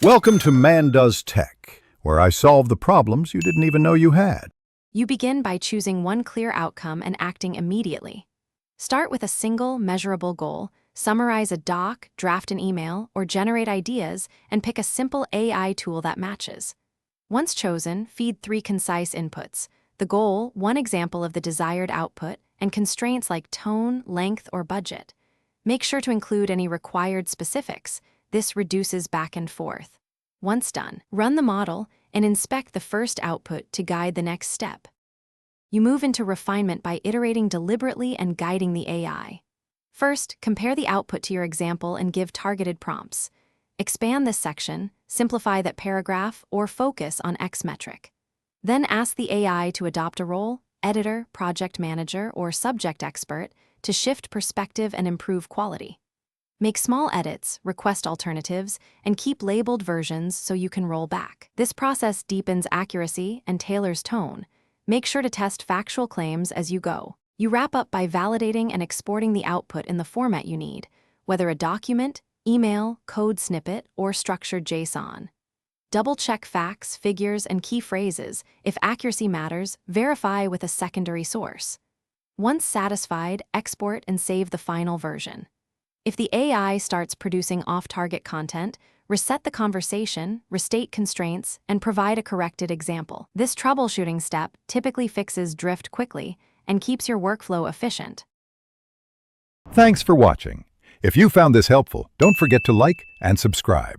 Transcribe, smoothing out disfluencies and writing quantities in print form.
Welcome to Man Does Tech, where I solve the problems you didn't even know you had. You begin by choosing one clear outcome and acting immediately. Start with a single, measurable goal, summarize a doc, draft an email, or generate ideas, and pick a simple AI tool that matches. Once chosen, feed 3 concise inputs: the goal, one example of the desired output, and constraints like tone, length, or budget. Make sure to include any required specifics. This reduces back and forth. Once done, run the model and inspect the first output to guide the next step. You move into refinement by iterating deliberately and guiding the AI. First, compare the output to your example and give targeted prompts. Expand this section, simplify that paragraph, or focus on X metric. Then ask the AI to adopt a role, editor, project manager, or subject expert, to shift perspective and improve quality. Make small edits, request alternatives, and keep labeled versions so you can roll back. This process deepens accuracy and tailors tone. Make sure to test factual claims as you go. You wrap up by validating and exporting the output in the format you need, whether a document, email, code snippet, or structured JSON. Double-check facts, figures, and key phrases. If accuracy matters, verify with a secondary source. Once satisfied, export and save the final version. If the AI starts producing off-target content, reset the conversation, restate constraints, and provide a corrected example. This troubleshooting step typically fixes drift quickly and keeps your workflow efficient. Thanks for watching. If you found this helpful, don't forget to like and subscribe.